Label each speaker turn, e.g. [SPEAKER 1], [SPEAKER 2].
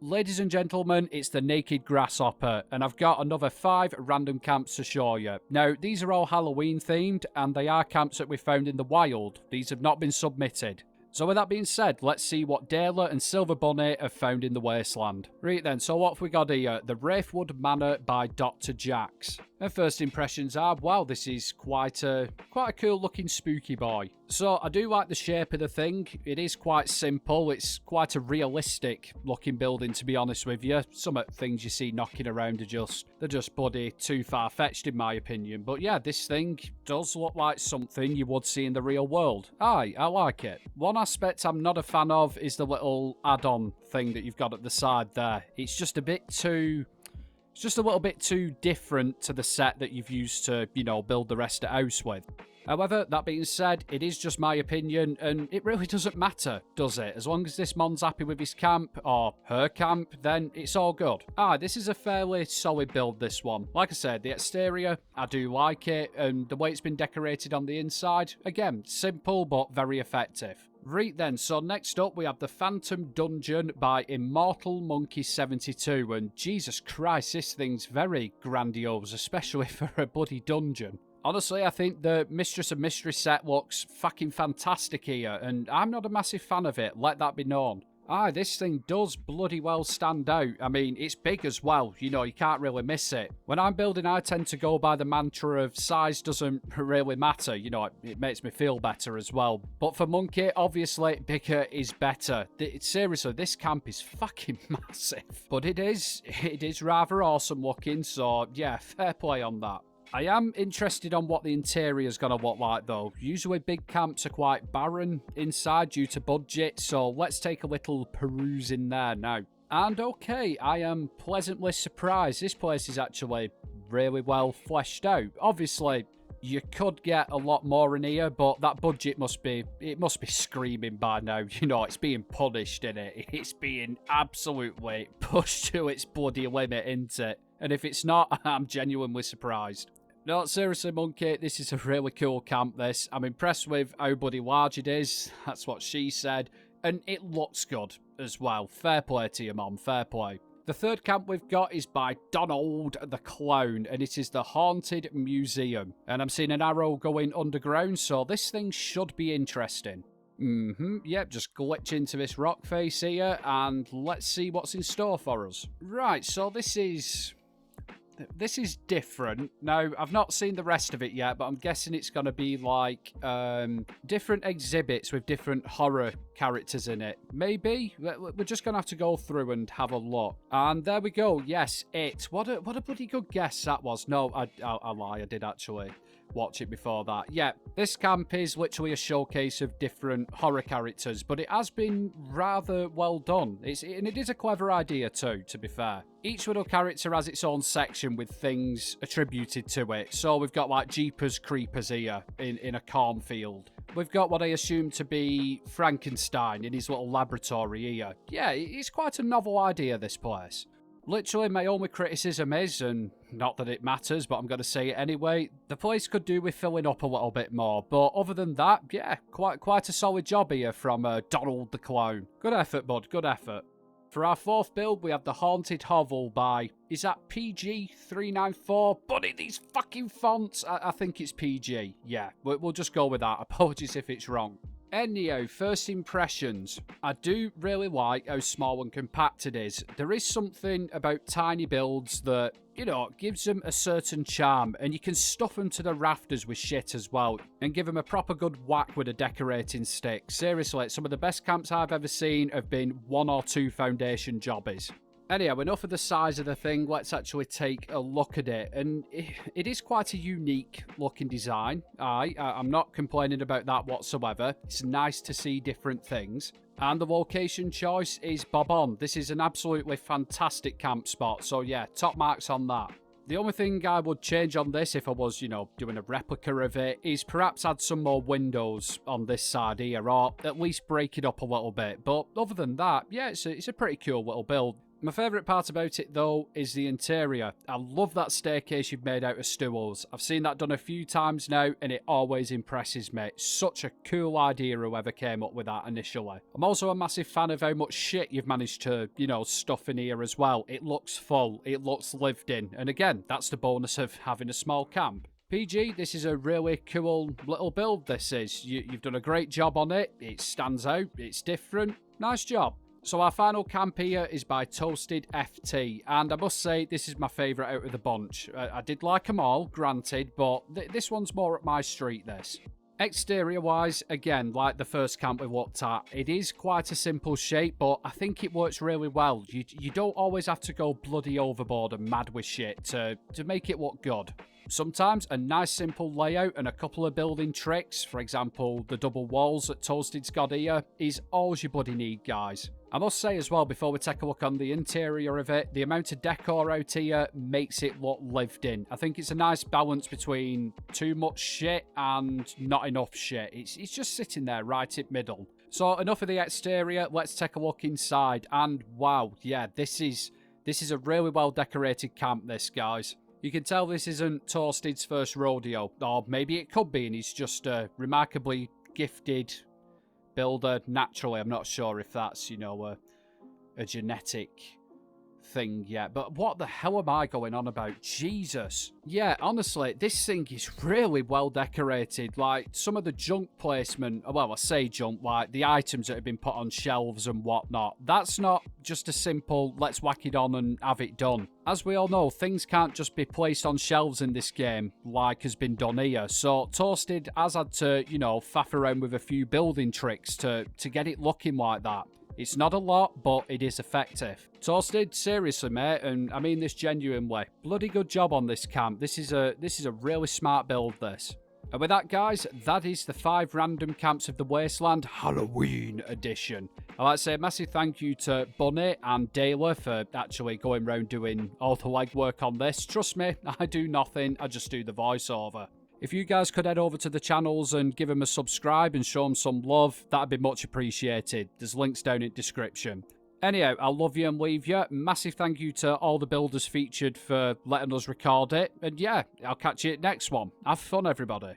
[SPEAKER 1] Ladies and gentlemen, it's the Naked Grasshopper, and I've got another 5 random camps to show you. Now, these are all Halloween themed, and they are camps that we found in the wild. These have not been submitted. So with that being said, let's see what Dayla and Silver Bunny have found in the Wasteland. Right then, so what have we got here? The Rwood Manor by Dr. Jax. And first impressions are, wow, this is quite a cool looking spooky boy. So I do like the shape of the thing. It is quite simple. It's quite a realistic looking building, to be honest with you. Some of the things you see knocking around are they're just bloody too far-fetched in my opinion. But yeah, this thing does look like something you would see in the real world. Aye, I like it. One aspect I'm not a fan of is the little add-on thing that you've got at the side there. It's just a bit too... It's just a little bit too different to the set that you've used to, you know, build the rest of the house with. However, that being said, it is just my opinion, and it really doesn't matter, does it? As long as this mon's happy with his camp, or her camp, then it's all good. This is a fairly solid build, this one. Like I said, the exterior, I do like it, and the way it's been decorated on the inside, again, simple but very effective. Right then, so next up we have the Phantom Dungeon by Immortal Monkey 72, and Jesus Christ, this thing's very grandiose, especially for a bloody dungeon. Honestly, I think the Mistress of Mystery set looks fucking fantastic here, and I'm not a massive fan of it, let that be known. This thing does bloody well stand out. I mean, it's big as well, you know, you can't really miss it. When I'm building, I tend to go by the mantra of size doesn't really matter, you know, it makes me feel better as well. But for Monkey, obviously, bigger is better. Seriously, this camp is fucking massive. But it is rather awesome looking, so yeah, fair play on that. I am interested on what the interior is going to look like though. Usually big camps are quite barren inside due to budget, so let's take a little peruse in there now. And okay, I am pleasantly surprised. This place is actually really well fleshed out. Obviously, you could get a lot more in here, but that budget must be screaming by now. You know, it's being punished, innit? It's being absolutely pushed to its bloody limit, isn't it? And if it's not, I'm genuinely surprised. No, seriously, Monkey, this is a really cool camp, this. I'm impressed with how bloody large it is. That's what she said. And it looks good as well. Fair play to you, Mom. Fair play. The third camp we've got is by Donald the Clown, and it is the Haunted Museum. And I'm seeing an arrow going underground, so this thing should be interesting. Yep, just glitch into this rock face here, and let's see what's in store for us. Right, so this is different. Now, I've not seen the rest of it yet, but I'm guessing it's going to be like different exhibits with different horror characters in it. Maybe? We're just going to have to go through and have a look. And there we go. Yes, it. What a bloody good guess that was. No, I lie. I did actually watch it before that. Yeah, this camp is literally a showcase of different horror characters, but it has been rather well done. And it is a clever idea too, to be fair. Each little character has its own section with things attributed to it. So we've got like Jeepers Creepers here in a cornfield. We've got what I assume to be Frankenstein in his little laboratory here. Yeah, it's quite a novel idea, this place. Literally, my only criticism is, and not that it matters, but I'm going to say it anyway, the place could do with filling up a little bit more. But other than that, yeah, quite a solid job here from Donald the Clown. Good effort, bud, good effort. For our fourth build, we have the Haunted Hovel by, is that PG394? Buddy, these fucking fonts! I think it's PG. Yeah, we'll just go with that. Apologies if it's wrong. Anyhow, first impressions. I do really like how small and compact it is. There is something about tiny builds that, you know, gives them a certain charm, and you can stuff them to the rafters with shit as well, and give them a proper good whack with a decorating stick. Seriously, some of the best camps I've ever seen have been 1 or 2 foundation jobbies. Anyhow, enough of the size of the thing, let's actually take a look at it. And it is quite a unique looking design. I'm not complaining about that whatsoever. It's nice to see different things. And the location choice is bob on. This is an absolutely fantastic camp spot. So yeah, top marks on that. The only thing I would change on this if I was, you know, doing a replica of it is perhaps add some more windows on this side here, or at least break it up a little bit. But other than that, yeah, it's a pretty cool little build. My favourite part about it, though, is the interior. I love that staircase you've made out of stools. I've seen that done a few times now, and it always impresses me. It's such a cool idea, whoever came up with that initially. I'm also a massive fan of how much shit you've managed to, stuff in here as well. It looks full, it looks lived in, and again, that's the bonus of having a small camp. PG, this is a really cool little build, this is. You've done a great job on it, it stands out, it's different. Nice job. So our final camp here is by Toasted FT, and I must say this is my favourite out of the bunch. I did like them all, granted, but this one's more up my street, this. Exterior wise, again, like the first camp we looked at, it is quite a simple shape, but I think it works really well. You don't always have to go bloody overboard and mad with shit to make it look good. Sometimes a nice simple layout and a couple of building tricks, for example the double walls that Toasted's got here, is all you bloody need, guys. I must say as well, before we take a look on the interior of it, the amount of decor out here makes it look lived in. I think it's a nice balance between too much shit and not enough shit. It's just sitting there right in middle. So enough of the exterior, let's take a look inside. And wow, yeah, this is a really well decorated camp, this, guys. You can tell this isn't Toasted's first rodeo, or maybe it could be and he's just a remarkably gifted builder naturally. I'm not sure if that's, a genetic thing yet. But what the hell am I going on about? Jesus. Yeah, honestly, this thing is really well decorated. Like, some of the junk placement, well, I say junk, like the items that have been put on shelves and whatnot. That's not just a simple, let's whack it on and have it done. As we all know, things can't just be placed on shelves in this game like has been done here. So Toasted has had to, faff around with a few building tricks to get it looking like that. It's not a lot, but it is effective. Toasted, seriously, mate, and I mean this genuinely. Bloody good job on this camp. This is a really smart build, this. And with that, guys, that is the 5 random camps of the Wasteland Halloween edition. I'd like to say a massive thank you to Bunny and Dayla for actually going around doing all the legwork on this. Trust me, I do nothing, I just do the voiceover. If you guys could head over to the channels and give them a subscribe and show them some love, that'd be much appreciated. There's links down in the description. Anyhow, I'll love you and leave you. Massive thank you to all the builders featured for letting us record it. And yeah, I'll catch you at next one. Have fun, everybody.